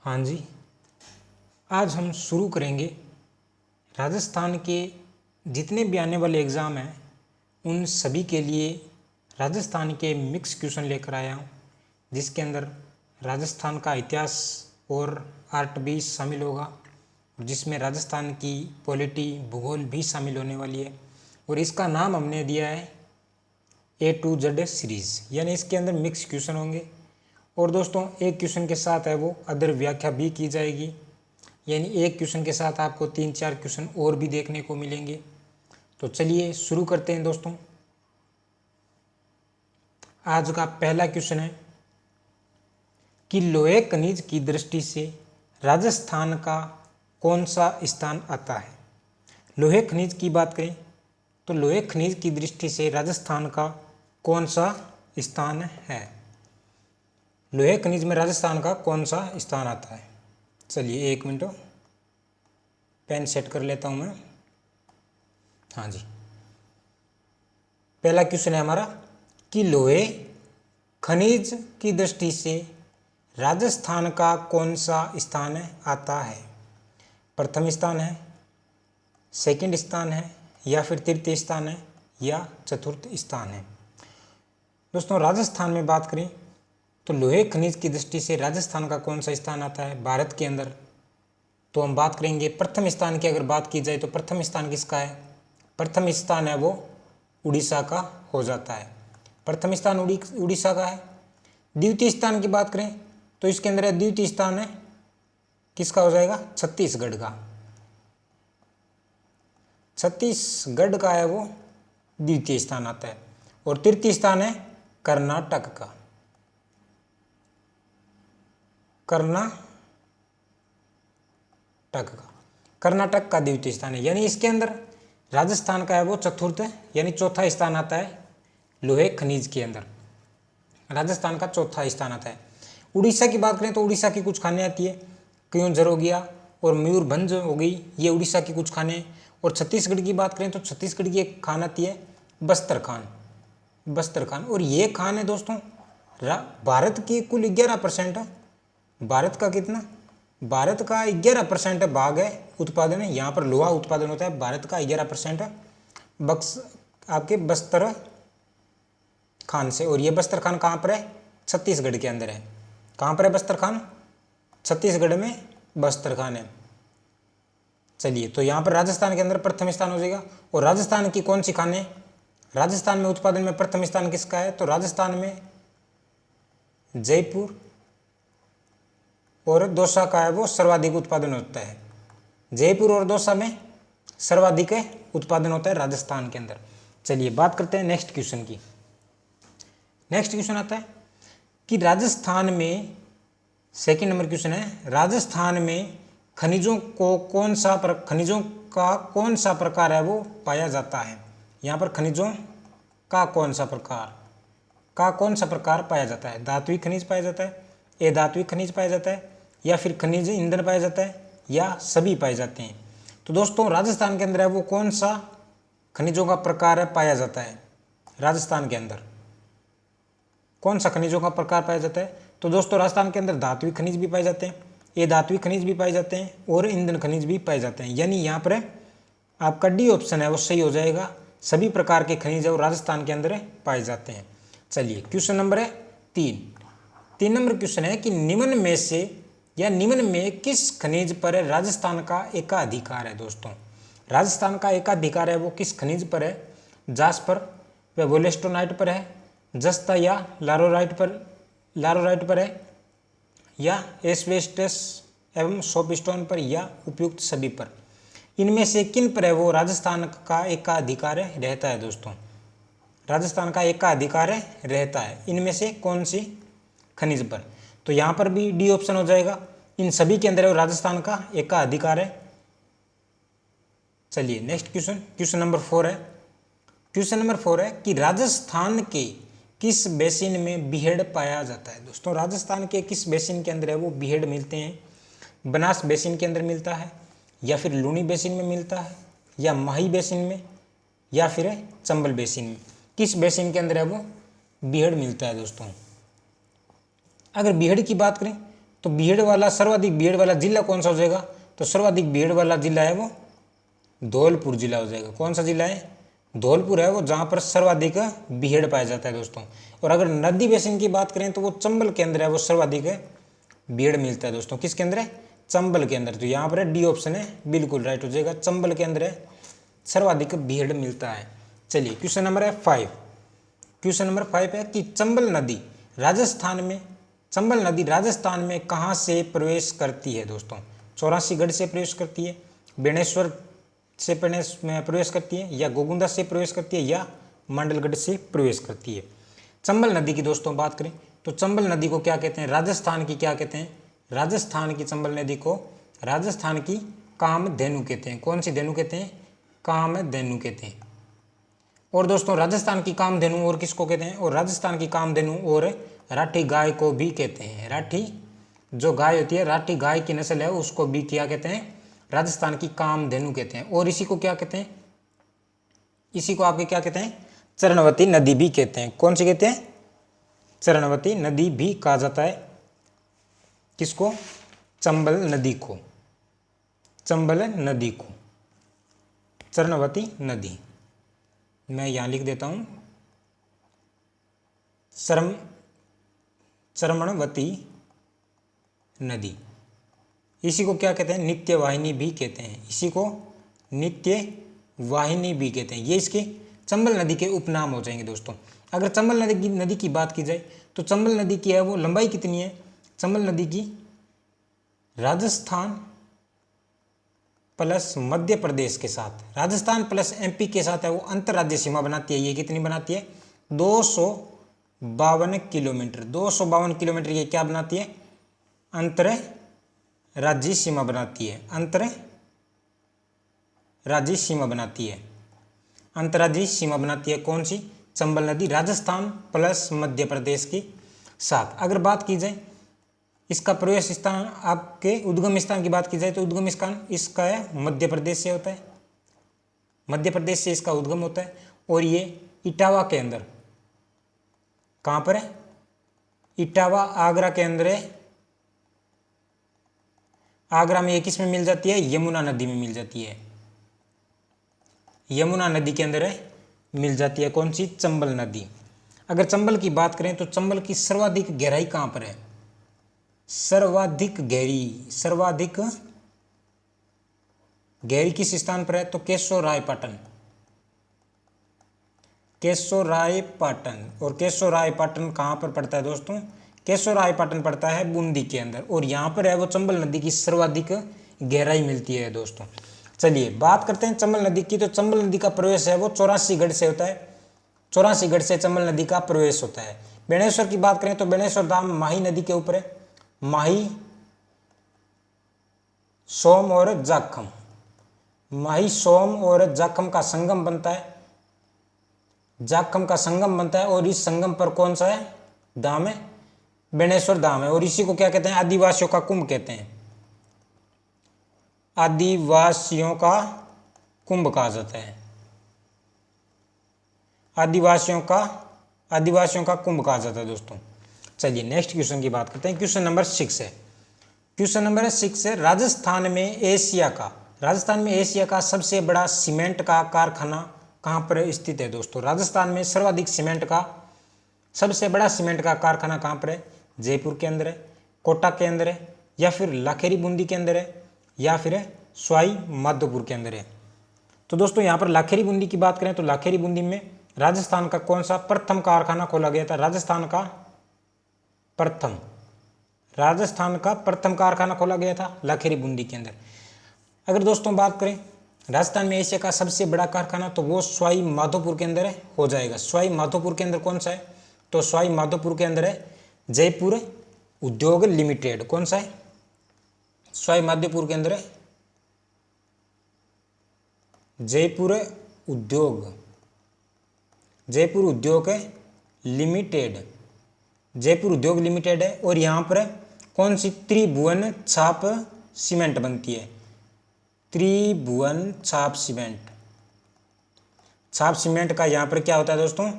हाँ जी, आज हम शुरू करेंगे राजस्थान के जितने भी आने वाले एग्ज़ाम हैं उन सभी के लिए राजस्थान के मिक्स क्वेश्चन लेकर आया हूँ, जिसके अंदर राजस्थान का इतिहास और आर्ट भी शामिल होगा, जिसमें राजस्थान की पॉलिटी भूगोल भी शामिल होने वाली है। और इसका नाम हमने दिया है A to Z सीरीज़, यानी इसके अंदर मिक्स क्वेश्चन होंगे। और दोस्तों, एक क्वेश्चन के साथ है वो अदर व्याख्या भी की जाएगी, यानी एक क्वेश्चन के साथ आपको 3-4 क्वेश्चन और भी देखने को मिलेंगे। तो चलिए शुरू करते हैं दोस्तों। आज का पहला क्वेश्चन है कि लोहे खनिज की दृष्टि से राजस्थान का कौन सा स्थान आता है। लोहे खनिज की बात करें तो लोहे खनिज की दृष्टि से राजस्थान का कौन सा स्थान है। लोहे खनिज में राजस्थान का कौन सा स्थान आता है। चलिए 1 मिनट, पेन सेट कर लेता हूं मैं। हाँ जी, पहला क्वेश्चन है हमारा कि लोहे खनिज की दृष्टि से राजस्थान का कौन सा स्थान आता है। प्रथम स्थान है, सेकंड स्थान है, या फिर तृतीय स्थान है, या चतुर्थ स्थान है। दोस्तों, राजस्थान में बात करें तो लोहे खनिज की दृष्टि से राजस्थान का कौन सा स्थान आता है भारत के अंदर, तो हम बात करेंगे प्रथम स्थान की। अगर बात की जाए तो प्रथम स्थान किसका है। प्रथम स्थान है वो उड़ीसा का हो जाता है। प्रथम स्थान उड़ीसा का है। द्वितीय स्थान की बात करें तो इसके अंदर द्वितीय स्थान है किसका हो जाएगा, छत्तीसगढ़ का। छत्तीसगढ़ का है वो द्वितीय स्थान आता है। और तृतीय स्थान है कर्नाटक का। कर्नाटक का द्वितीय स्थान है, यानी इसके अंदर राजस्थान का है वो चतुर्थ, यानी चौथा स्थान आता है लोहे खनिज के अंदर। राजस्थान का चौथा स्थान आता है। उड़ीसा की बात करें तो उड़ीसा की कुछ खानें आती है, क्योंझर हो गया और मयूरभंज हो गई, ये उड़ीसा की कुछ खानें। और छत्तीसगढ़ की बात करें तो छत्तीसगढ़ की एक खान आती है बस्तर खान। और ये खान है दोस्तों भारत की कुल 11% है। भारत का कितना, भारत का 11% भाग है उत्पादन है, यहाँ पर लोहा उत्पादन होता है। भारत का 11% आपके बस्तर खान से। और ये बस्तर खान कहाँ पर है, छत्तीसगढ़ के अंदर है। कहाँ पर है बस्तर खान, छत्तीसगढ़ में बस्तर खान है। चलिए, तो यहाँ पर राजस्थान के अंदर प्रथम स्थान हो जाएगा। और राजस्थान की कौन सी खानें, राजस्थान में उत्पादन में प्रथम स्थान किसका है, तो राजस्थान में जयपुर और दौसा का है वो सर्वाधिक उत्पादन होता है। जयपुर और दौसा में सर्वाधिक उत्पादन होता है राजस्थान के अंदर। चलिए बात करते हैं नेक्स्ट क्वेश्चन की। नेक्स्ट क्वेश्चन आता है कि राजस्थान में, सेकंड नंबर क्वेश्चन है, राजस्थान में खनिजों का कौन सा प्रकार है वो पाया जाता है। यहाँ पर खनिजों का कौन सा प्रकार पाया जाता है। धात्विक खनिज पाया जाता है, अधात्विक खनिज पाया जाता है, या फिर खनिज ईंधन पाया जाता है, या सभी पाए जाते हैं। तो दोस्तों, राजस्थान के अंदर है वो कौन सा खनिजों का प्रकार है पाया जाता है। राजस्थान के अंदर कौन सा खनिजों का प्रकार पाया जाता है, तो दोस्तों राजस्थान के अंदर धात्विक खनिज भी पाए जाते हैं, अधात्विक खनिज भी पाए जाते हैं, और ईंधन खनिज भी पाए जाते हैं। यानी यहाँ पर आपका डी ऑप्शन है वो सही हो जाएगा। सभी प्रकार के खनिज और राजस्थान के अंदर पाए जाते हैं। चलिए क्वेश्चन नंबर है 3 नंबर क्वेश्चन है कि निम्न में से या निम्न में किस खनिज पर राजस्थान का एकाधिकार है। दोस्तों, राजस्थान का एकाधिकार है वो किस खनिज पर है। जास्पर व वोलेस्टोनाइट पर है, जस्ता या लारोराइट पर है, या एस्बेस्टस एवं सोपस्टोन पर, या उपयुक्त सभी पर। इनमें से किन पर है वो राजस्थान का एकाधिकार रहता है। दोस्तों, राजस्थान का एकाधिकार रहता है इनमें से कौन सी खनिज पर, तो यहाँ पर भी डी ऑप्शन हो जाएगा। इन सभी के अंदर राजस्थान का एकाधिकार है। चलिए नेक्स्ट क्वेश्चन नंबर 4 है। क्वेश्चन नंबर 4 है कि राजस्थान के किस बेसिन में बीहड़ पाया जाता है। दोस्तों, राजस्थान के किस बेसिन के अंदर है वो बीहड़ मिलते हैं। बनास बेसिन के अंदर मिलता है, या फिर लूनी बेसिन में मिलता है, या माही बेसिन में, या फिर चंबल बेसिन में। किस बेसिन के अंदर है वो बीहड़ मिलता है। दोस्तों, अगर बीहड़ की बात करें तो भीड़ वाला, सर्वाधिक भीड़ वाला जिला कौन सा हो जाएगा? तो सर्वाधिक भीड़ वाला जिला है वो धौलपुर जिला हो जाएगा। कौन सा जिला है? धौलपुर है वो, जहाँ पर सर्वाधिक भीड़ पाया जाता है दोस्तों। और अगर नदी बेसिन की बात करें तो वो चंबल के अंदर है, वो सर्वाधिक भीड़ मिलता है दोस्तों। किसके अंदर है? चंबल के अंदर। तो यहाँ पर डी ऑप्शन है, बिल्कुल राइट हो जाएगा, चंबल के अंदर है सर्वाधिक भीड़ मिलता है। चलिए क्वेश्चन नंबर है 5। क्वेश्चन नंबर 5 है कि चंबल नदी राजस्थान में कहाँ से प्रवेश करती है दोस्तों? 84गढ़ से प्रवेश करती है, बेणेश्वर से प्रवेश करती है, या गोगुंदा से प्रवेश करती है, या मंडलगढ़ से प्रवेश करती है। चंबल नदी की दोस्तों बात करें तो चंबल नदी को क्या कहते हैं? राजस्थान की क्या कहते हैं? राजस्थान की चंबल नदी को राजस्थान की कामधेनु कहते हैं। कौन सी धेनु कहते हैं? कामधेनु कहते हैं। और दोस्तों राजस्थान की कामधेनु और किसको कहते हैं? और राजस्थान की कामधेनु और राठी गाय को भी कहते हैं। राठी जो गाय होती है, राठी गाय की नस्ल है, उसको भी क्या कहते हैं? राजस्थान की कामधेनु कहते हैं। और इसी को क्या कहते हैं? इसी को आपके क्या कहते हैं? चरणवती नदी भी कहते हैं। कौन सी कहते हैं? चरणवती नदी भी कहा जाता है। किसको? चंबल नदी को। चंबल नदी को चरणवती नदी, मैं यहाँ लिख देता हूँ, चरणवती नदी। इसी को क्या कहते हैं? नित्य वाहिनी भी कहते हैं। इसी को नित्य वाहिनी भी कहते हैं। ये इसके चंबल नदी के उपनाम हो जाएंगे दोस्तों। अगर चंबल नदी की बात की जाए तो चंबल नदी की है वो लंबाई कितनी है? चंबल नदी की राजस्थान प्लस मध्य प्रदेश के साथ, राजस्थान प्लस एमपी के साथ है वो अंतर्राज्यीय सीमा बनाती है। ये कितनी बनाती है? 252 किलोमीटर। 252 किलोमीटर ये क्या बनाती है? अंतर्राज्यीय सीमा बनाती है। अंतर्राज्यीय सीमा बनाती है। अंतर्राज्यीय सीमा बनाती है कौन सी? चंबल नदी, राजस्थान प्लस मध्य प्रदेश के साथ। अगर बात की जाए इसका प्रवेश स्थान, आपके उद्गम स्थान की बात की जाए तो उद्गम स्थान इसका है मध्य प्रदेश से होता है। मध्य प्रदेश से इसका उद्गम होता है। और ये इटावा के अंदर, कहाँ पर है? इटावा आगरा के अंदर है। आगरा में ये किस में मिल जाती है? यमुना नदी में मिल जाती है। यमुना नदी के अंदर है, मिल जाती है। कौन सी? चंबल नदी। अगर चंबल की बात करें तो चंबल की सर्वाधिक गहराई कहाँ पर है? सर्वाधिक गहरी किस स्थान पर है? तो केशोरायपाटन। और केशोरायपाटन कहाँ पर पड़ता है दोस्तों? केशोरायपाटन पड़ता है बूंदी के अंदर। और यहाँ पर है वो चंबल नदी की सर्वाधिक गहराई मिलती है दोस्तों। चलिए बात करते हैं चंबल नदी की। तो चंबल नदी का प्रवेश है वो 84गढ़ से होता है। 84गढ़ से चंबल नदी का प्रवेश होता है। बेणेश्वर की बात करें तो बेणेश्वर धाम माही नदी के ऊपर है। माही, सोम और जाखम, माही, सोम और जाखम का संगम बनता है। जाखम का संगम बनता है। और इस संगम पर कौन सा है? धाम है बेणेश्वर धाम है। और इसी को क्या कहते हैं? आदिवासियों का कुंभ कहते हैं। आदिवासियों का कुंभ कहा जाता है। आदिवासियों का कुंभ कहा जाता है दोस्तों। चलिए नेक्स्ट क्वेश्चन की बात करते हैं। क्वेश्चन नंबर 6 है। क्वेश्चन नंबर 6 है, राजस्थान में एशिया का सबसे बड़ा सीमेंट का कारखाना कहाँ पर स्थित है दोस्तों? राजस्थान में सर्वाधिक सबसे बड़ा सीमेंट का कारखाना कहाँ पर है? जयपुर के अंदर है, कोटा के अंदर है, या फिर लाखेरी बूंदी के अंदर है, या फिर सवाई माधोपुर के अंदर है। तो दोस्तों यहाँ पर लाखेरी बूंदी की बात करें तो लाखेरी बूंदी में राजस्थान का कौन सा प्रथम कारखाना खोला गया था? राजस्थान का प्रथम कारखाना खोला गया था लाखेरी बूंदी के अंदर। अगर दोस्तों बात करें राजस्थान में एशिया का सबसे बड़ा कारखाना तो वो सवाई माधोपुर के अंदर हो जाएगा। सवाई माधोपुर के अंदर कौन सा है? तो सवाई माधोपुर के अंदर है जयपुर उद्योग लिमिटेड। कौन सा है? सवाई माधोपुर के अंदर है जयपुर उद्योग लिमिटेड। जयपुर उद्योग लिमिटेड है। और यहाँ पर कौन सी? त्रिभुवन छाप सीमेंट बनती है। त्रिभुवन छाप सीमेंट का यहाँ पर क्या होता है दोस्तों?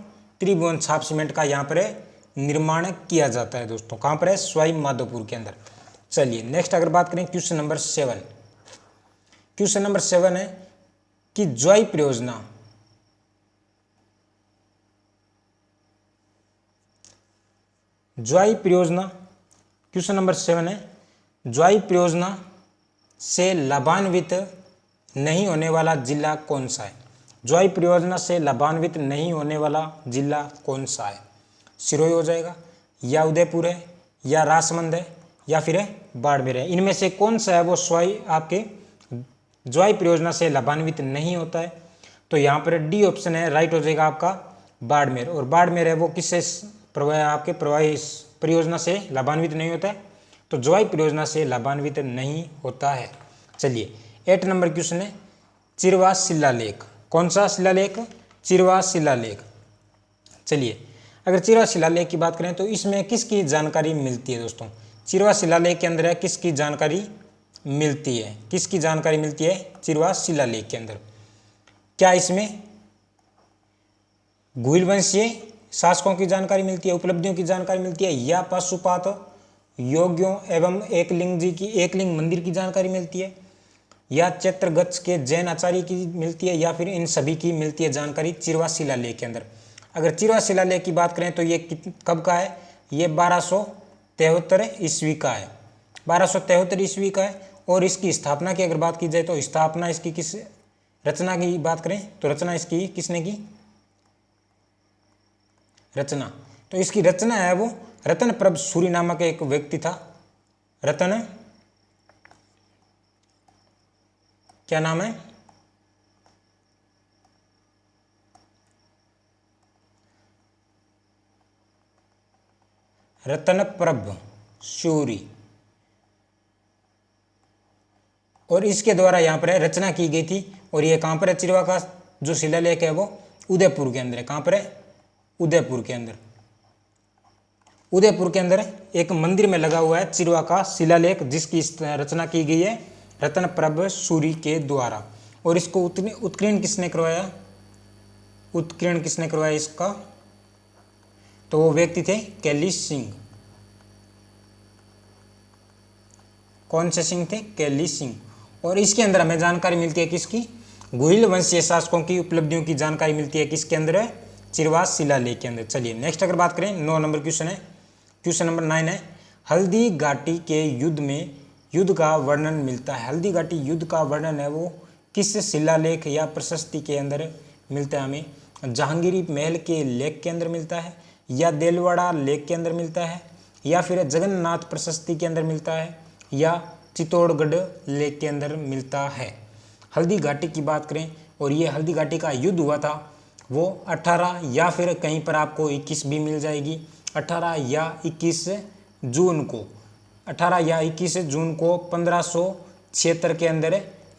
त्रिभुवन छाप सीमेंट का यहाँ पर निर्माण किया जाता है दोस्तों। कहाँ पर है? सवाई माधोपुर के अंदर। चलिए नेक्स्ट अगर बात करें क्वेश्चन नंबर 7, क्वेश्चन नंबर 7 है कि ज्वाई परियोजना क्वेश्चन नंबर 7 है ज्वाई परियोजना से लाभान्वित नहीं होने वाला जिला कौन सा है। ज्वाई परियोजना से लाभान्वित नहीं होने वाला जिला कौन सा है। सिरोही हो जाएगा, या उदयपुर है, या राजसमंद है, या फिर है बाड़मेर है। इनमें से कौन सा है वो आपके ज्वाई परियोजना से लाभान्वित नहीं होता है। तो यहाँ पर डी ऑप्शन है राइट हो जाएगा आपका बाड़मेर। और बाड़मेर है वो किससे आपके प्रवाही परियोजना से लाभान्वित नहीं होता है, तो ज्वाई परियोजना से लाभान्वित नहीं होता है। चलिए 8 नंबर क्वेश्चन है चिरवा शिलालेख। कौन सा शिलालेख? चिरवा शिलालेख। चलिए अगर चिरवा शिलालेख की बात करें तो इसमें किसकी जानकारी मिलती है दोस्तों। चिरवा शिलालेख के अंदर है किसकी जानकारी मिलती है, किसकी जानकारी मिलती है चिरवा शिलालेख के अंदर। क्या इसमें गुहिल वंशीय शासकों की जानकारी मिलती है, उपलब्धियों की जानकारी मिलती है, या पशुपात योग्यों एवं एकलिंग मंदिर की जानकारी मिलती है, या चित्रगच्छ के जैन आचार्य की मिलती है, या फिर इन सभी की मिलती है जानकारी चिरवा शिलालेख के अंदर। अगर चिरवा शिलालेख की बात करें तो ये कब का है, ये 1273 ईस्वी का है, 1273 ईस्वी का है। और इसकी स्थापना की अगर बात की जाए तो स्थापना इसकी किस रचना की बात करें तो रचना इसकी किसने की रचना, तो इसकी रचना है वो रतन प्रभ सूरी नामक एक व्यक्ति था। रतन क्या नाम है, रतन प्रभ सूरी, और इसके द्वारा यहाँ पर रचना की गई थी। और ये कहाँ पर है, चिरवा का जो शिलालेख है वो उदयपुर के अंदर है। कहाँ पर है, उदयपुर के अंदर। उदयपुर के अंदर एक मंदिर में लगा हुआ है चिरवा का शिलालेख, जिसकी रचना की गई है रतन प्रभ सूरी के द्वारा। और इसको उत्कीर्ण किसने करवाया, उत्कीर्ण किसने करवाया इसका, तो वो व्यक्ति थे कैली सिंह। कौन से सिंह थे, कैली सिंह। और इसके अंदर हमें जानकारी मिलती है किसकी, गुहिल वंशीय शासकों की उपलब्धियों की जानकारी मिलती है किसके अंदर है, चिरवा शिलालेख के अंदर। चलिए नेक्स्ट अगर बात करें 9 नंबर क्वेश्चन है, क्वेश्चन नंबर 9 है हल्दी घाटी के युद्ध का वर्णन मिलता है। हल्दी घाटी युद्ध का वर्णन है वो किस शिलालेख या प्रशस्ति के अंदर मिलता है हमें। जहांगीरी महल के लेख के अंदर मिलता है, या देलवाड़ा लेख के अंदर मिलता है, या फिर जगन्नाथ प्रशस्ति के अंदर मिलता है, या चित्तौड़गढ़ लेख के अंदर मिलता है। हल्दी घाटी की बात करें और ये हल्दी घाटी का युद्ध हुआ था वो 18 या फिर कहीं पर आपको 21 भी मिल जाएगी, 18 या 21 जून को, 18 या 21 जून को 1576 के अंदर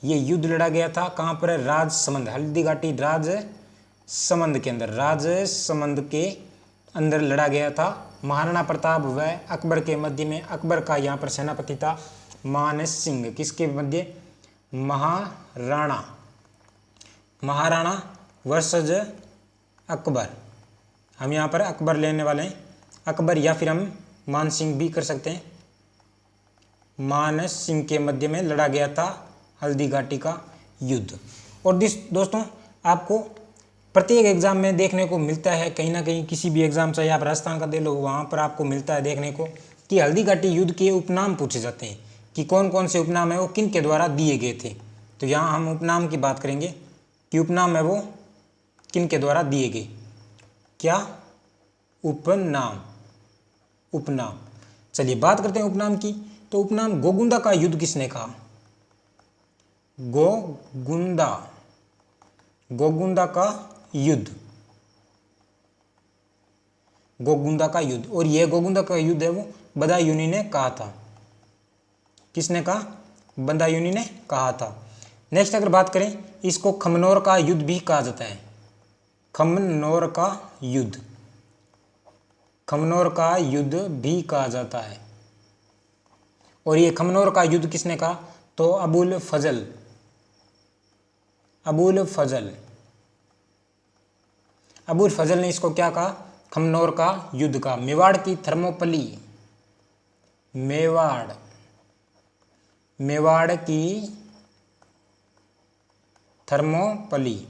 ये युद्ध लड़ा गया था। कहाँ पर, राजसमंद, हल्दी घाटी राजसमंद के अंदर, राजसमंद के अंदर लड़ा गया था। महाराणा प्रताप व अकबर के मध्य में, अकबर का यहाँ पर सेनापति था मानस सिंह, किसके मध्य, महाराणा वर्सेस अकबर। हम यहाँ पर अकबर लेने वाले हैं, अकबर, या फिर हम मान सिंह भी कर सकते हैं। मानस सिंह के मध्य में लड़ा गया था हल्दी घाटी का युद्ध। और दोस्तों आपको प्रत्येक एग्जाम में देखने को मिलता है, कहीं ना कहीं किसी भी एग्जाम चाहे आप राजस्थान का दे लो, वहाँ पर आपको मिलता है देखने को कि हल्दी घाटी युद्ध के उपनाम पूछे जाते हैं कि कौन कौन से उपनाम है वो किन के द्वारा दिए गए थे। तो यहाँ हम उपनाम की बात करेंगे कि उपनाम है वो किन के द्वारा दिए गए। क्या, उपनाम, उपनाम। चलिए बात करते हैं उपनाम की। तो उपनाम गोगुंदा का युद्ध किसने कहा, गोगुंदा का युद्ध, गोगुंदा का युद्ध। और यह गोगुंदा का युद्ध है वो बदायूंनी ने कहा था। किसने कहा, बदायूंनी ने कहा था। नेक्स्ट अगर बात करें, इसको खमनोर का युद्ध भी कहा जाता है, खमनोर का युद्ध, खमनोर का युद्ध भी कहा जाता है। और ये खमनोर का युद्ध किसने कहा, तो अबुल फजल ने इसको क्या कहा, खमनोर का युद्ध का। मेवाड़ की थर्मोपली, मेवाड़ मेवाड़ की थर्मोपली।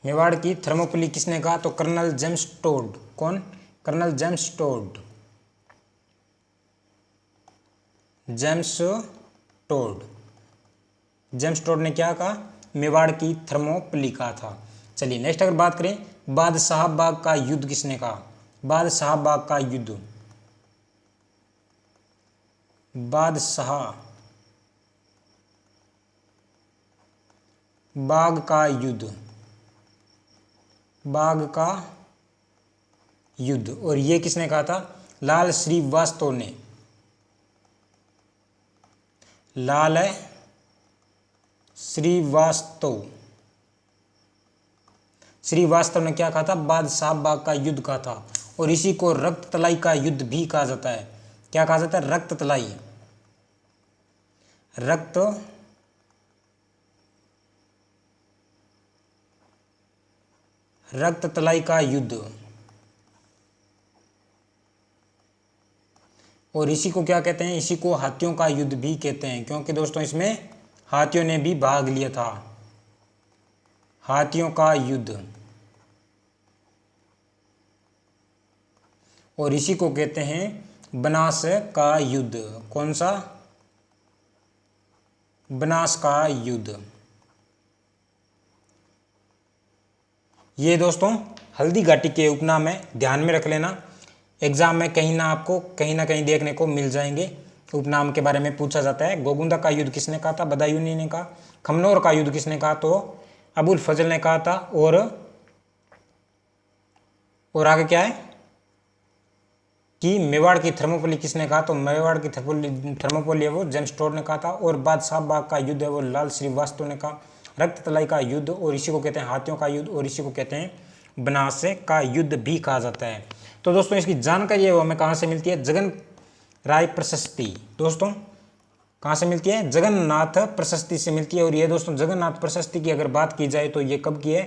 मेवाड़ की थर्मोपली किसने कहा? तो कर्नल जेम्स टोड। कौन? Colonel James Tod. James Tod. James Tod ने क्या कहा? मेवाड़ की थर्मोपली कहा था। चलिए नेक्स्ट अगर बात करें, बादशाहबाग का युद्ध किसने कहा? बादशाहबाग का युद्ध, बादशाह बाग का युद्ध, बाग का युद्ध, और ये किसने कहा था? लाल श्रीवास्तव ने। लाल श्रीवास्तव। श्रीवास्तव ने क्या कहा था? बादशाहबाग का युद्ध कहा था। और इसी को रक्त तलाई का युद्ध भी कहा जाता है। क्या कहा जाता है? रक्त तलाई। रक्त तलाई का युद्ध। और इसी को क्या कहते हैं? इसी को हाथियों का युद्ध भी कहते हैं, क्योंकि दोस्तों इसमें हाथियों ने भी भाग लिया था। हाथियों का युद्ध। और इसी को कहते हैं बनास का युद्ध। कौन सा? बनास का युद्ध। ये दोस्तों हल्दी घाटी के उपनाम है, ध्यान में रख लेना। एग्जाम में कहीं ना कहीं देखने को मिल जाएंगे। उपनाम के बारे में पूछा जाता है। गोगुंदा का युद्ध किसने कहा था? बदायूनी ने कहा। खमनोर का युद्ध किसने कहा? तो अबुल फजल ने कहा था। और आगे क्या है कि मेवाड़ की थर्मोपली किसने कहा? तो मेवाड़ की थर्मोपली है वो जेम्स टोड ने कहा था। और बादशाहबाग का युद्ध है वो लाल श्रीवास्तव ने कहा। रक्त तलाई का युद्ध, और इसी को कहते हैं हाथियों का युद्ध, और इसी को कहते हैं बनास का युद्ध भी कहा जाता है। तो दोस्तों इसकी जानकारी है वो हमें कहाँ से मिलती है? जगन राय प्रशस्ति। दोस्तों कहाँ से मिलती है? जगन्नाथ प्रशस्ति से मिलती है। और ये दोस्तों जगन्नाथ प्रशस्ति की अगर बात की जाए तो ये कब की है?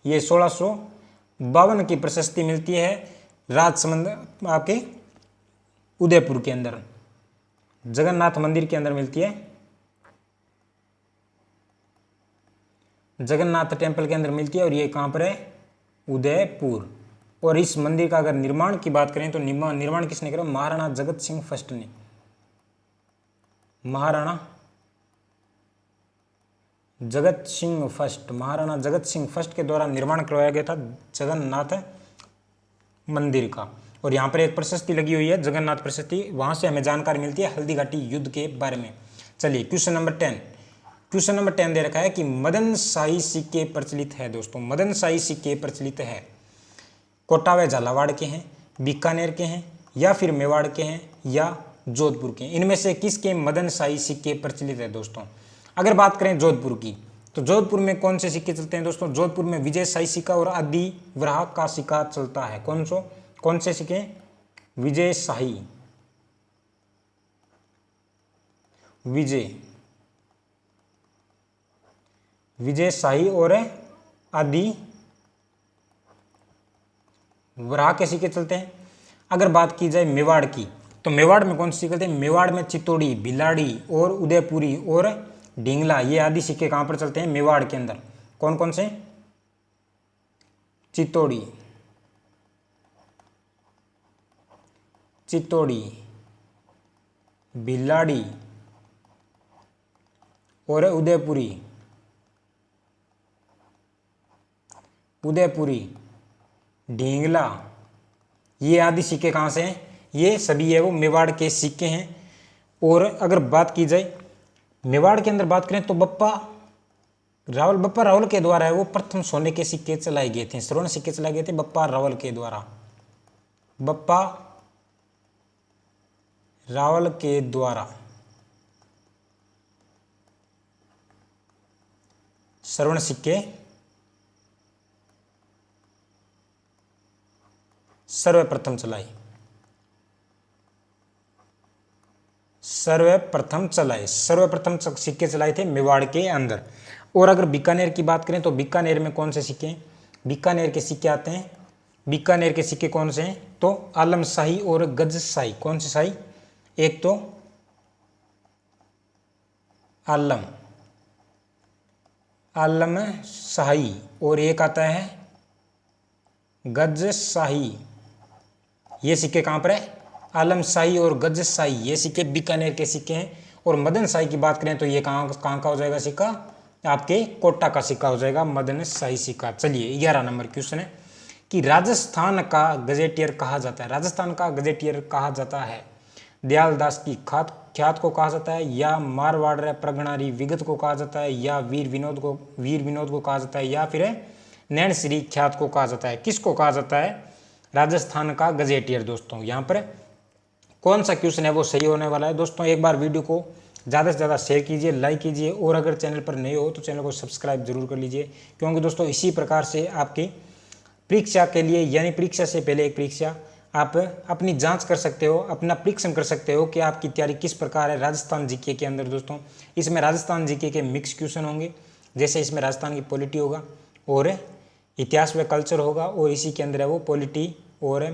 ये 1652 की प्रशस्ति मिलती है राजसमंद आपके उदयपुर के अंदर, जगन्नाथ मंदिर के अंदर मिलती है। जगन्नाथ टेम्पल के अंदर मिलती है। और ये कहाँ पर है? उदयपुर। और इस मंदिर का अगर निर्माण की बात करें तो निर्माण किसने करा? महाराणा जगत सिंह फर्स्ट ने। महाराणा जगत सिंह फर्स्ट के द्वारा निर्माण करवाया गया था जगन्नाथ मंदिर का। और यहाँ पर एक प्रशस्ति लगी हुई है जगन्नाथ प्रशस्ति, वहां से हमें जानकारी मिलती है हल्दी घाटी युद्ध के बारे में। चलिए क्वेश्चन नंबर 10 दे रखा है कि मदन शाही सिक्के प्रचलित है। दोस्तों मदन शाही सिक्के प्रचलित है, कोटा व झालावाड़ के हैं, बीकानेर के हैं, या फिर मेवाड़ के हैं, या जोधपुर के हैं। इनमें से किसके मदन शाही सिक्के प्रचलित है? दोस्तों अगर बात करें जोधपुर की, तो जोधपुर में कौन से सिक्के चलते हैं? दोस्तों जोधपुर में विजय शाही सिक्का और आदि वराह का सिक्का चलता है। कौन से सिक्के? विजय शाही और आदि वराह के सिक्के चलते हैं। अगर बात की जाए मेवाड़ की, तो मेवाड़ में कौन से सिक्के चलते हैं? मेवाड़ में चित्तौड़ी, भिलाड़ी और उदयपुरी और ढींगला, ये आदि सिक्के कहां पर चलते हैं? मेवाड़ के अंदर। कौन कौन से? चित्तौड़ी, भिलाड़ी और उदयपुरी, ढींगला, ये आदि सिक्के कहाँ से हैं? ये सभी है वो मेवाड़ के सिक्के हैं। और अगर बात की जाए मेवाड़ के अंदर बात करें तो बप्पा रावल के द्वारा है वो प्रथम सोने के सिक्के चलाए गए थे, स्वर्ण सिक्के चलाए गए थे बप्पा रावल के द्वारा। बप्पा रावल के द्वारा स्वर्ण सिक्के सर्वप्रथम सिक्के चलाए थे मेवाड़ के अंदर। और अगर बीकानेर की बात करें तो बीकानेर में कौन से सिक्के हैं? बीकानेर के सिक्के आते हैं। बीकानेर के सिक्के कौन से हैं? तो आलम शाही और गज शाही। कौन से शाही? एक तो आलम, आलम शाही, और एक आता है गज शाही। ये सिक्के कहाँ पर है? आलम शाही और गज शाही, ये सिक्के बीकानेर के सिक्के हैं। और मदन शाही की बात करें तो ये कहाँ का हो जाएगा सिक्का? आपके कोटा का सिक्का हो जाएगा, मदन शाही सिक्का। चलिए 11 नंबर क्वेश्चन है कि राजस्थान का गजेटियर कहा जाता है, राजस्थान का गजेटियर कहा जाता है दयालदास की ख्यात को कहा जाता है, या मारवाड़ प्रगणारी विगत को कहा जाता है, या वीर विनोद को कहा जाता है, या फिर नैन श्री ख्यात को कहा जाता है। किसको कहा जाता है राजस्थान का गजेटियर? दोस्तों यहाँ पर कौन सा क्वेश्चन है वो सही होने वाला है। दोस्तों एक बार वीडियो को ज़्यादा से ज़्यादा शेयर कीजिए, लाइक कीजिए, और अगर चैनल पर नए हो तो चैनल को सब्सक्राइब जरूर कर लीजिए, क्योंकि दोस्तों इसी प्रकार से आपकी परीक्षा के लिए, यानी परीक्षा से पहले एक परीक्षा, आप अपनी जांच कर सकते हो, अपना परीक्षण कर सकते हो कि आपकी तैयारी किस प्रकार है राजस्थान जीके के अंदर। दोस्तों इसमें राजस्थान जीके के मिक्स क्वेश्चन होंगे, जैसे इसमें राजस्थान की पॉलिटी होगा और इतिहास व कल्चर होगा, और इसी के अंदर है वो पॉलिटी और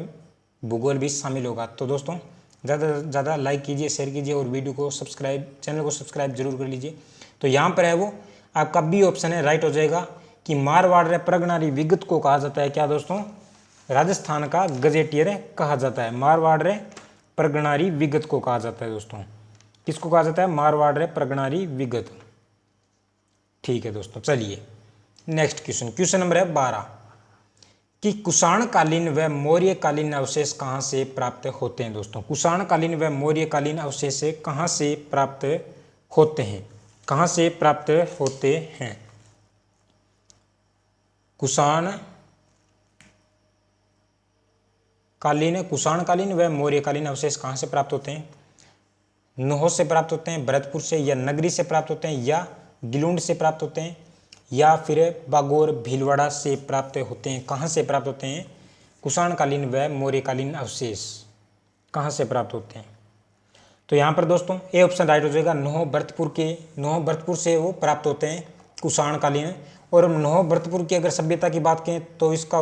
भूगोल भी शामिल होगा। तो दोस्तों ज़्यादा से ज़्यादा लाइक कीजिए, शेयर कीजिए, और वीडियो को चैनल को सब्सक्राइब जरूर कर लीजिए। तो यहाँ पर है वो आपका बी ऑप्शन है, राइट हो जाएगा कि मारवाड़ प्रगणारी विगत को कहा जाता है क्या दोस्तों? राजस्थान का गजेटियर कहा जाता है। मारवाड़ प्रगणारी विगत को कहा जाता है दोस्तों। किसको कहा जाता है? मारवाड़ प्रगणारी विगत। ठीक है दोस्तों, चलिए नेक्स्ट क्वेश्चन नंबर है 12 कि कुषाणकालीन व मौर्यकालीन अवशेष कहाँ से प्राप्त होते हैं। दोस्तों कुषाणकालीन व मौर्यकालीन अवशेष कहाँ से प्राप्त होते हैं? कहाँ से प्राप्त होते हैं? कुषाणकालीन व मौर्यकालीन अवशेष कहाँ से प्राप्त होते हैं? नोह से प्राप्त होते हैं, भरतपुर से, या नगरी से प्राप्त होते हैं, या गिलुंड से प्राप्त होते हैं, या फिर बागोर भीलवाड़ा से प्राप्त होते हैं। कहाँ से प्राप्त होते हैं कुषाणकालीन व मौर्यकालीन अवशेष? कहाँ से प्राप्त होते हैं? तो यहाँ पर दोस्तों ए ऑप्शन राइट हो जाएगा, नोह भरतपुर से वो प्राप्त होते हैं कुषाणकालीन। और नोह भरतपुर की अगर सभ्यता की बात करें तो इसका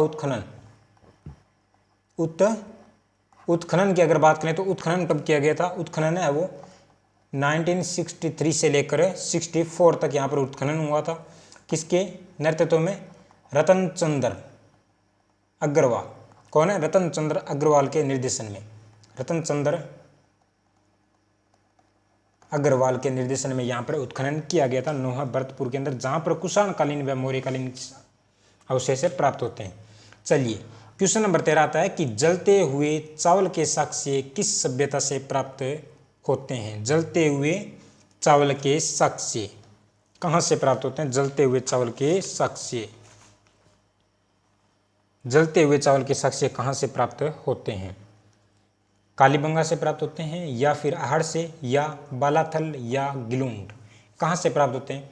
उत्खनन की अगर बात करें तो उत्खनन कब किया गया था? उत्खनन है वो 1963 से लेकर 64 तक यहाँ पर उत्खनन हुआ था। किसके नेतृत्व में? रतन चंद्र अग्रवाल। कौन है? रतन चंद्र अग्रवाल के निर्देशन में, रतन चंद्र अग्रवाल के निर्देशन में यहाँ पर उत्खनन किया गया था नोह भरतपुर के अंदर, जहाँ पर कुषाणकालीन व मौर्यकालीन अवशेष प्राप्त होते हैं। चलिए क्वेश्चन नंबर 13 आता है कि जलते हुए चावल के साक्ष्य किस सभ्यता से प्राप्त होते हैं? जलते हुए चावल के साक्ष्य कहाँ से प्राप्त होते हैं? जलते हुए चावल के साक्ष्य, जलते हुए चावल के साक्ष्य कहाँ से प्राप्त होते हैं? कालीबंगा से प्राप्त होते हैं, या फिर आहड़ से, या बालाथल, या गिलुंड? कहाँ से प्राप्त होते हैं?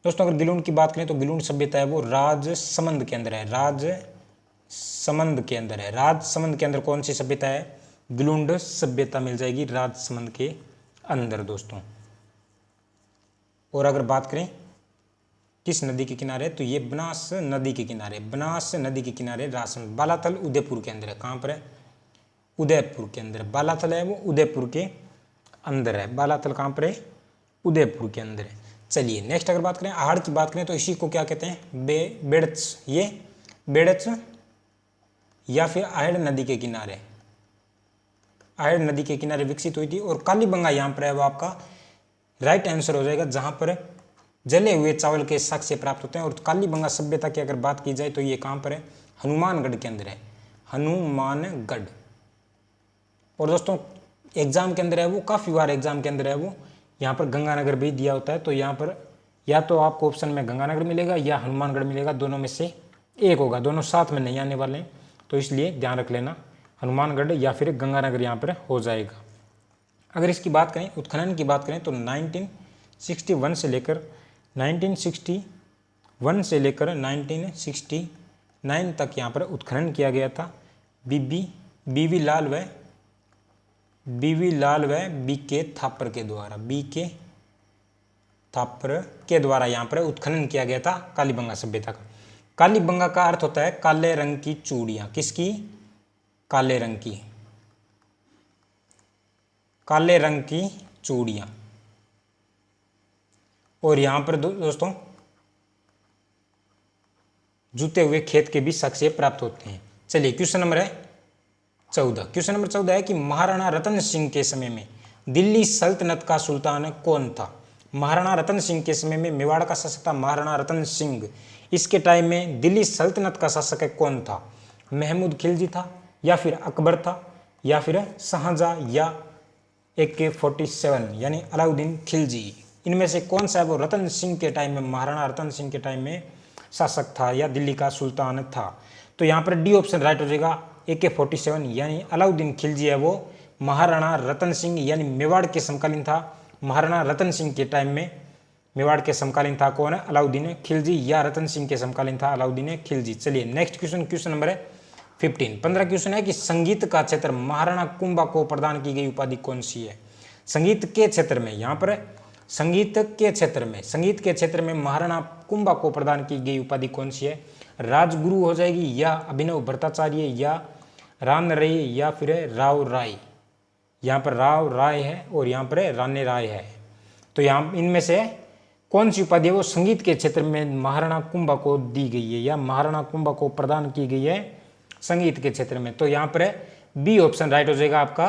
दोस्तों अगर गिलुंड की बात करें तो गिलुंड सभ्यता है वो राजसमंद के अंदर है, राजसमंद के अंदर है। राजसमंद के अंदर कौन सी सभ्यता है? गिलुंड सभ्यता मिल जाएगी राजसमंद के अंदर दोस्तों। और अगर बात करें किस नदी के किनारे, तो ये बनास नदी के किनारे, बनास नदी के किनारे राजसमंद। बालाथल उदयपुर के अंदर है। कहाँ पर है? उदयपुर के अंदर। बालाथल है वो उदयपुर के अंदर है। बालाथल कहाँ पर है? उदयपुर के अंदर है। चलिए नेक्स्ट अगर बात करें आहड़ की बात करें तो इसी को क्या कहते हैं? बेड़च। ये बेड़च या फिर आहड़ नदी के किनारे, आहड़ नदी के किनारे विकसित हुई थी। और कालीबंगा यहाँ पर है वो आपका राइट आंसर हो जाएगा, जहाँ पर जले हुए चावल के साक्ष्य प्राप्त होते हैं। और कालीबंगा सभ्यता की अगर बात की जाए तो ये कहाँ पर है? हनुमानगढ़ के अंदर है, हनुमानगढ़। और दोस्तों एग्जाम के अंदर है वो, काफ़ी बार एग्जाम के अंदर है वो यहाँ पर गंगानगर भी दिया होता है। तो यहाँ पर या तो आपको ऑप्शन में गंगानगर मिलेगा या हनुमानगढ़ मिलेगा, दोनों में से एक होगा, दोनों साथ में नहीं आने वाले हैं। तो इसलिए ध्यान रख लेना, हनुमानगढ़ या फिर गंगानगर यहाँ पर हो जाएगा। अगर इसकी बात करें, उत्खनन की बात करें तो 1961 से लेकर 1969 तक यहाँ पर उत्खनन किया गया था। बीवी लाल व बीके थापर के द्वारा, बीके थापर के द्वारा यहाँ पर उत्खनन किया गया था कालीबंगा सभ्यता का। कालीबंगा का अर्थ होता है काले रंग की चूड़ियाँ। किसकी? काले रंग की, काले रंग की चूड़ियाँ। और यहाँ पर दोस्तों जूते हुए खेत के भी साक्ष्य प्राप्त होते हैं। चलिए क्वेश्चन नंबर है 14। क्वेश्चन नंबर 14 है कि महाराणा रतन सिंह के समय में दिल्ली सल्तनत का सुल्तान कौन था। महाराणा रतन सिंह के समय में मेवाड़ का शासक था महाराणा रतन सिंह। इसके टाइम में दिल्ली सल्तनत का शासक कौन था। महमूद खिलजी था, या फिर अकबर था, या फिर शाहजहां, या AK-47 यानी अलाउद्दीन खिलजी। इनमें से कौन सा है वो रतन सिंह के टाइम में, महाराणा रतन सिंह के टाइम में शासक था या दिल्ली का सुल्तान था। तो यहाँ पर डी ऑप्शन राइट हो जाएगा। AK-47 यानी अलाउद्दीन खिलजी है वो महाराणा रतन सिंह यानी मेवाड़ के समकालीन था। महाराणा रतन सिंह के टाइम में मेवाड़ के समकालीन था कौन है, अलाउद्दीन खिलजी, या रतन सिंह के समकालीन था अलाउद्दीन खिलजी। चलिए नेक्स्ट क्वेश्चन, क्वेश्चन नंबर है 15 क्वेश्चन है कि संगीत का क्षेत्र महाराणा कुंभा को प्रदान की गई उपाधि कौन सी है। संगीत के क्षेत्र में, यहाँ पर संगीत के क्षेत्र में महाराणा कुंभा को प्रदान की गई उपाधि कौन सी है। राजगुरु हो जाएगी, या अभिनव भट्टाचार्य, या रान रई, या फिर राव राय। यहाँ पर राव राय है और यहाँ पर राने राय है। तो यहाँ इनमें से कौन सी उपाधि है वो संगीत के क्षेत्र में महाराणा कुंभा को दी गई है या महाराणा कुंभा को प्रदान की गई है संगीत के क्षेत्र में। तो यहाँ पर बी ऑप्शन राइट हो जाएगा आपका।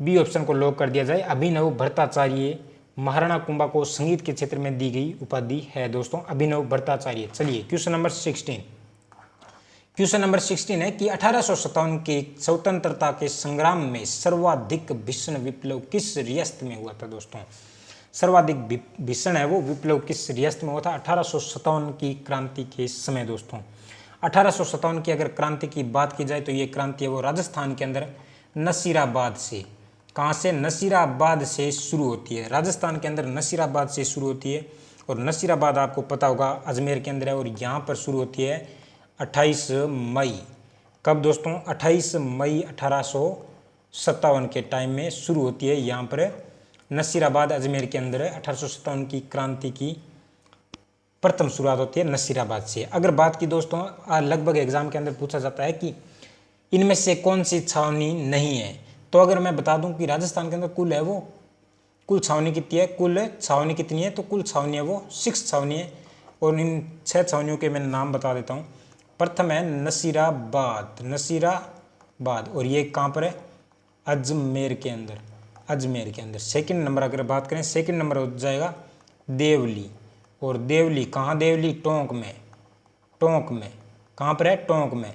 बी ऑप्शन को लॉक कर दिया जाए। अभिनव भट्टाचार्य महाराणा कुंभा को संगीत के क्षेत्र में दी गई उपाधि है दोस्तों, अभिनव भट्टाचार्य। चलिए क्वेश्चन नंबर 16। क्वेश्चन नंबर 16 है कि 1857 के स्वतंत्रता के संग्राम में सर्वाधिक भीषण विप्लव किस रियासत में हुआ था दोस्तों। सर्वाधिक भीषण है वो विप्लव किस रियासत में हुआ था 1857 की क्रांति के समय दोस्तों। 1857 की अगर क्रांति की बात की जाए तो ये क्रांति है वो राजस्थान के अंदर नसीराबाद से, कहाँ से, नसीराबाद से शुरू होती है। राजस्थान के अंदर नसीराबाद से शुरू होती है और नसीराबाद आपको पता होगा अजमेर के अंदर है। और यहाँ पर शुरू होती है 28 मई, कब दोस्तों, 28 मई 1857 के टाइम में शुरू होती है। यहाँ पर नसीराबाद अजमेर के अंदर 1857 की क्रांति की प्रथम शुरुआत होती है नसीराबाद से। अगर बात की दोस्तों लगभग एग्जाम के अंदर पूछा जाता है कि इनमें से कौन सी छावनी नहीं है, तो अगर मैं बता दूं कि राजस्थान के अंदर कुल है वो, कुल छावनी कितनी है, कुल छावनी कितनी है, तो कुल छावनी है वो 6 छावनी है। और इन 6 छावनियों के मैं नाम बता देता हूँ। प्रथम है नसीराबाद, नसीराबाद, और ये कहाँ पर है, अजमेर के अंदर, अजमेर के अंदर। सेकंड नंबर अगर बात करें, सेकंड नंबर हो जाएगा देवली, और देवली कहाँ, देवली टोंक में, टोंक में, कहाँ पर है, टोंक में।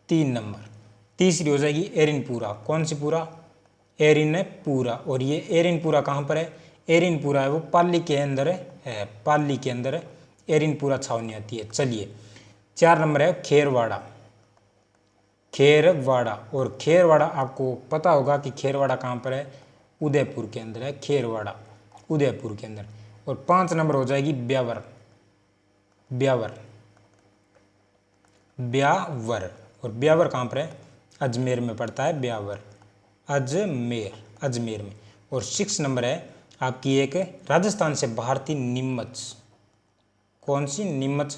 3 नंबर। तीसरी हो जाएगी एरिनपुरा, कौन सी पूरा, एरिनपुरा, और ये एरिनपुरा कहाँ पर है, एरिनपुरा है वो पाली के अंदर है, पाली के अंदर एरिनपुरा छावनी आती है। चलिए 4 नंबर है खेरवाड़ा, खेरवाड़ा, और खेरवाड़ा आपको पता होगा कि खेरवाड़ा कहाँ पर है, उदयपुर के अंदर है खेरवाड़ा, उदयपुर के अंदर। और 5 नंबर हो जाएगी ब्यावर, ब्यावर, ब्यावर, और ब्यावर कहाँ पर है, अजमेर में पड़ता है ब्यावर, अजमेर, अजमेर में। और 6 नंबर है आपकी एक राजस्थान से बाहर थी नीमच, कौन सी, नीमच,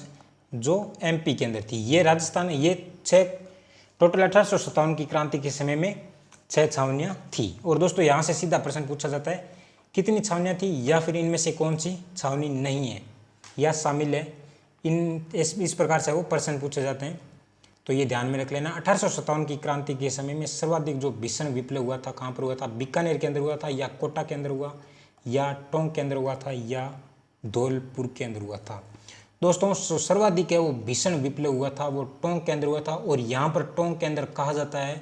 जो MP के अंदर थी। ये राजस्थान, ये 6 टोटल 1857 की क्रांति के समय में 6 छावनियाँ थी। और दोस्तों यहाँ से सीधा प्रश्न पूछा जाता है कितनी छावनियाँ थी, या फिर इनमें से कौन सी छावनी नहीं है या शामिल है, इस प्रकार से वो प्रश्न पूछे जाते हैं। तो ये ध्यान में रख लेना। 1857 की क्रांति के समय में सर्वाधिक जो भीषण विप्लव हुआ था कहाँ पर हुआ था, बीकानेर के अंदर हुआ था, या कोटा के अंदर हुआ, या टोंक के अंदर हुआ था, या धौलपुर के अंदर हुआ था। दोस्तों सर्वाधिक है वो भीषण विप्लव हुआ था वो टोंक के अंदर हुआ था। और यहाँ पर टोंक के अंदर कहा जाता है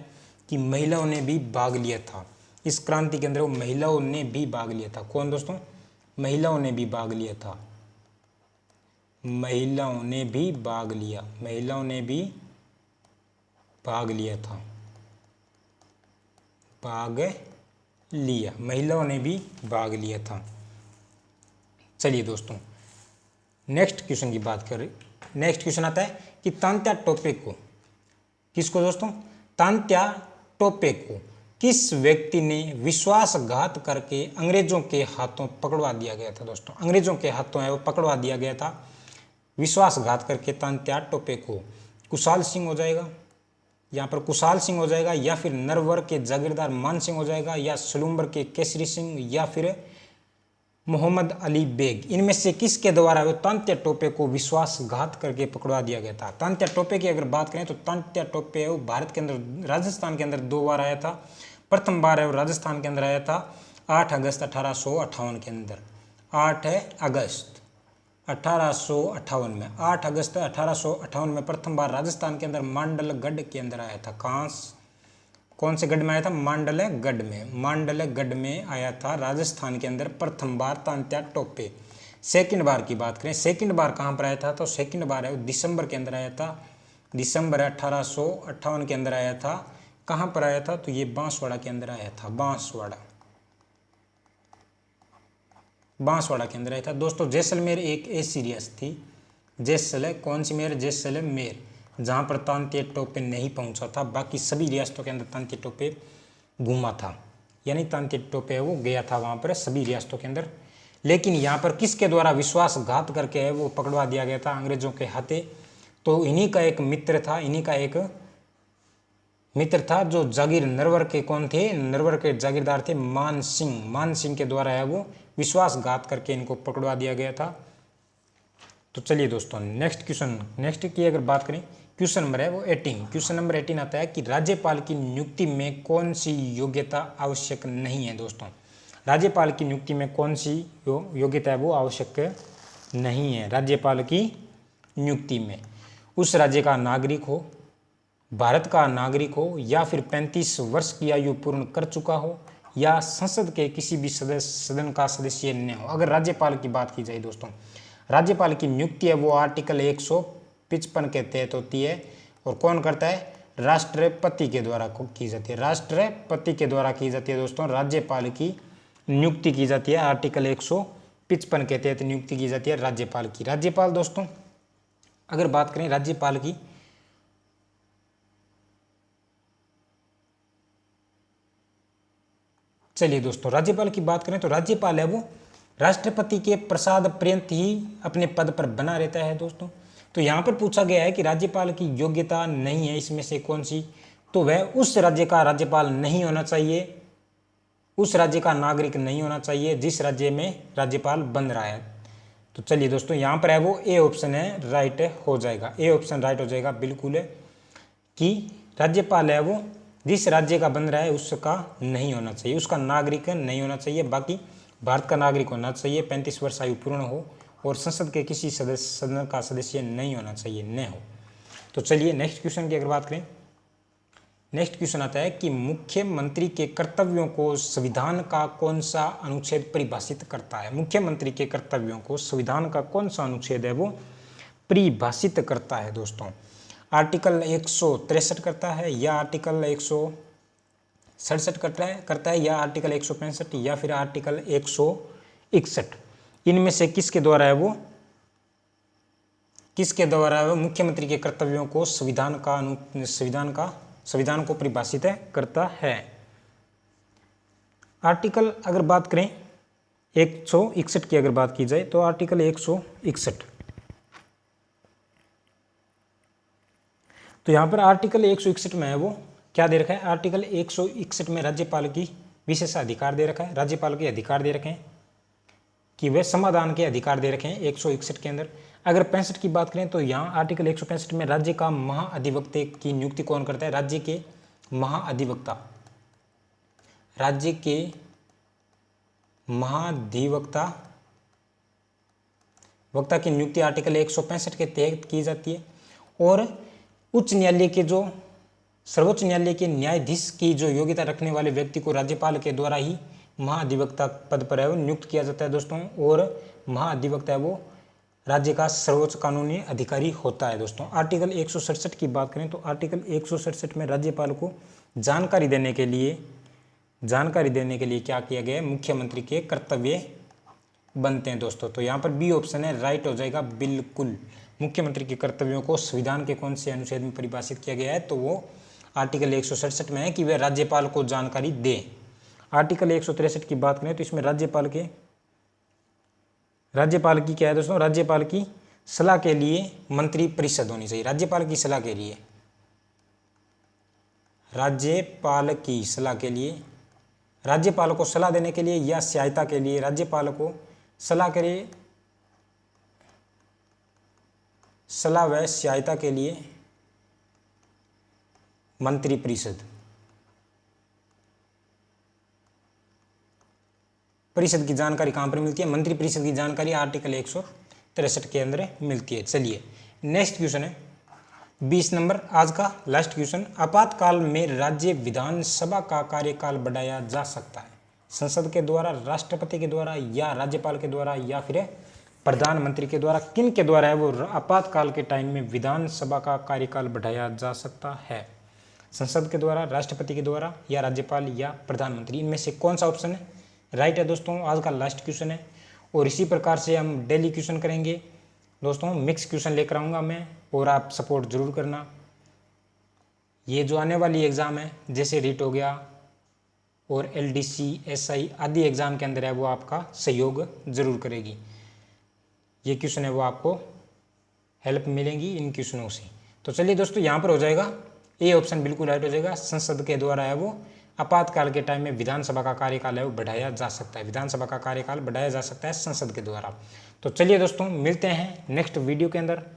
कि महिलाओं ने भी भाग लिया था इस क्रांति के अंदर, वो महिलाओं ने भी भाग लिया था। कौन दोस्तों, महिलाओं ने भी भाग लिया था, महिलाओं ने भी भाग लिया, महिलाओं ने भी भाग लिया था, भाग लिया, महिलाओं ने भी भाग लिया था। चलिए दोस्तों नेक्स्ट क्वेश्चन की बात करें। नेक्स्ट क्वेश्चन आता है कि तांत्या टोपे को, किसको दोस्तों, तांत्या टोपे को किस व्यक्ति ने विश्वासघात करके अंग्रेजों के हाथों पकड़वा दिया गया था दोस्तों। अंग्रेजों के हाथों है वो पकड़वा दिया गया था विश्वासघात करके तांत्या टोपे को। कुशाल सिंह हो जाएगा, यहाँ पर कुशाल सिंह हो जाएगा, या फिर नरवर के जागीरदार मान सिंह हो जाएगा, या सलूम्बर के केसरी सिंह, या फिर मोहम्मद अली बेग। इनमें से किसके द्वारा वो तांत्या टोपे को विश्वासघात करके पकड़वा दिया गया था? तांत्या टोपे की अगर बात करें तो तांत्या टोपे वो भारत के अंदर, राजस्थान के अंदर 2 बार आया था। प्रथम बार है वो राजस्थान के अंदर आया था 8 अगस्त 1858 के अंदर। 8 अगस्त 1858 में, 8 अगस्त 1858 में प्रथम बार राजस्थान के अंदर मांडलगढ़ के अंदर आया था। कौन से गढ़ में आया था? मांडलगढ़ में। मांडलगढ़ में आया था राजस्थान के अंदर प्रथम बार तांत्या टोपे। सेकंड बार की बात करें, सेकंड बार कहाँ पर आया था? तो सेकंड बार है वो दिसंबर के अंदर आया था। दिसंबर 1858 के अंदर आया था। कहाँ पर आया था? तो ये बांसवाड़ा के अंदर आया था। बांसवाड़ा के अंदर आया था। दोस्तों जैसलमेर एक ऐसी रियासत थी, कौन सी मेर? जैसलमेर, जहाँ पर तांत्या टोपे नहीं पहुँचा था। बाकी सभी रियासतों के अंदर तांत्या टोपे घूमा था, यानी तांत्या टोपे वो गया था वहाँ पर सभी रियासतों के अंदर। लेकिन यहाँ पर किसके द्वारा विश्वासघात करके है वो पकड़वा दिया गया था? अंग्रेजों के हाथे। तो इन्हीं का एक मित्र था जो जागीर नरवर के कौन थे? नरवर के जागीरदार थे मान सिंह के द्वारा है वो विश्वासघात करके इनको पकड़वा दिया गया था। तो चलिए दोस्तों नेक्स्ट की अगर बात करें, क्वेश्चन नंबर है वो 18। क्वेश्चन नंबर 18 आता है कि राज्यपाल की नियुक्ति में कौन सी योग्यता आवश्यक नहीं है? दोस्तों राज्यपाल की नियुक्ति में कौन सी योग्यता है वो आवश्यक नहीं है? राज्यपाल की नियुक्ति में उस राज्य का नागरिक हो, भारत का नागरिक हो, या फिर 35 वर्ष की आयु पूर्ण कर चुका हो, या संसद के किसी भी सदन का सदस्य न हो। अगर राज्यपाल की बात की जाए दोस्तों, राज्यपाल की नियुक्ति है वो आर्टिकल 155 के तहत होती है। और कौन करता है? राष्ट्रपति के द्वारा की जाती है। राष्ट्रपति के द्वारा की जाती है दोस्तों राज्यपाल की नियुक्ति की जाती है। आर्टिकल 155 के तहत नियुक्ति की जाती है राज्यपाल की। राज्यपाल दोस्तों अगर बात करें राज्यपाल की, चलिए दोस्तों राज्यपाल की बात करें तो राज्यपाल है वो राष्ट्रपति के प्रसाद पर्यंत ही अपने पद पर बना रहता है दोस्तों। तो यहाँ पर पूछा गया है कि राज्यपाल की योग्यता नहीं है इसमें से कौन सी? तो वह उस राज्य का राज्यपाल नहीं होना चाहिए, उस राज्य का नागरिक नहीं होना चाहिए जिस राज्य में राज्यपाल बन रहा है। तो चलिए दोस्तों यहाँ पर है वो ए ऑप्शन है राइट हो जाएगा। ए ऑप्शन राइट हो जाएगा बिल्कुल है कि राज्यपाल है वो जिस राज्य का बन रहा है उसका नहीं होना चाहिए, उसका नागरिक नहीं होना चाहिए। बाकी भारत का नागरिक होना चाहिए, 35 वर्ष आयु पूर्ण हो, और संसद के किसी सदन का सदस्य नहीं होना चाहिए, न हो। तो चलिए नेक्स्ट क्वेश्चन की अगर बात करें, नेक्स्ट क्वेश्चन आता है कि मुख्यमंत्री के कर्तव्यों को संविधान का कौन सा अनुच्छेद परिभाषित करता है? मुख्यमंत्री के कर्तव्यों को संविधान का कौन सा अनुच्छेद है वो परिभाषित करता है दोस्तों? आर्टिकल 163 करता है, या आर्टिकल 167 करता है, या आर्टिकल 165, या फिर आर्टिकल 161। इनमें से किसके द्वारा है वो मुख्यमंत्री के कर्तव्यों को संविधान को परिभाषित करता है? आर्टिकल अगर बात करें 161 की अगर बात की जाए तो आर्टिकल 161, तो यहाँ पर आर्टिकल 161 में है वो क्या दे रखा है? आर्टिकल 161 में राज्यपाल की विशेष अधिकार दे रखा है, राज्यपाल के अधिकार दे रखे हैं कि वे समाधान के अधिकार दे रखे हैं 161 के अंदर। अगर 65 की बात करें तो यहाँ आर्टिकल 165 में राज्य का महाअधिवक्ता की नियुक्ति कौन करता है? राज्य के महाधिवक्ता की नियुक्ति आर्टिकल 165 के तहत की जाती है। और उच्च न्यायालय के जो सर्वोच्च न्यायालय के न्यायाधीश की जो योग्यता रखने वाले व्यक्ति को राज्यपाल के द्वारा ही महाधिवक्ता पद पर है वो नियुक्त किया जाता है दोस्तों। और महाधिवक्ता है वो राज्य का सर्वोच्च कानूनी अधिकारी होता है दोस्तों। आर्टिकल 167 की बात करें तो आर्टिकल 167 में राज्यपाल को जानकारी देने के लिए क्या किया गया है? मुख्यमंत्री के कर्तव्य बनते हैं दोस्तों। तो यहाँ पर बी ऑप्शन है राइट हो जाएगा बिल्कुल। मुख्यमंत्री के कर्तव्यों को संविधान के कौन से अनुच्छेद में परिभाषित किया गया है? तो वो आर्टिकल 167 में है कि वह राज्यपाल को जानकारी दे। आर्टिकल 163 की बात करें तो इसमें राज्यपाल की क्या है दोस्तों? राज्यपाल की सलाह के लिए मंत्री परिषद होनी चाहिए। राज्यपाल की सलाह को सलाह देने के लिए या सहायता के लिए राज्यपाल को सलाह करे, सलाह व सहायता के लिए मंत्रिपरिषद। परिषद की जानकारी कहाँ पर मिलती है? मंत्रिपरिषद की जानकारी आर्टिकल 163 के अंदर मिलती है। चलिए नेक्स्ट क्वेश्चन है 20 नंबर, आज का लास्ट क्वेश्चन। आपातकाल में राज्य विधानसभा का कार्यकाल बढ़ाया जा सकता है संसद के द्वारा, राष्ट्रपति के द्वारा, या राज्यपाल के द्वारा, या फिर प्रधानमंत्री के द्वारा। किन के द्वारा है वो आपातकाल के टाइम में विधानसभा का कार्यकाल बढ़ाया जा सकता है? संसद के द्वारा, राष्ट्रपति के द्वारा, या राज्यपाल, या प्रधानमंत्री। इनमें से कौन सा ऑप्शन है राइट है दोस्तों? आज का लास्ट क्वेश्चन है। और इसी प्रकार से हम डेली क्वेश्चन करेंगे दोस्तों, मिक्स क्वेश्चन लेकर आऊँगा मैं, और आप सपोर्ट जरूर करना। ये जो आने वाली एग्ज़ाम है जैसे रीट हो गया और LDC, SI आदि एग्ज़ाम के अंदर है वो आपका सहयोग जरूर करेगी। ये क्वेश्चन है वो आपको हेल्प मिलेंगी इन क्वेश्चनों से। तो चलिए दोस्तों, यहाँ पर हो जाएगा ए ऑप्शन बिल्कुल राइट हो जाएगा। संसद के द्वारा है वो आपातकाल के टाइम में विधानसभा का कार्यकाल है वो बढ़ाया जा सकता है। विधानसभा का कार्यकाल बढ़ाया जा सकता है संसद के द्वारा। तो चलिए दोस्तों, मिलते हैं नेक्स्ट वीडियो के अंदर।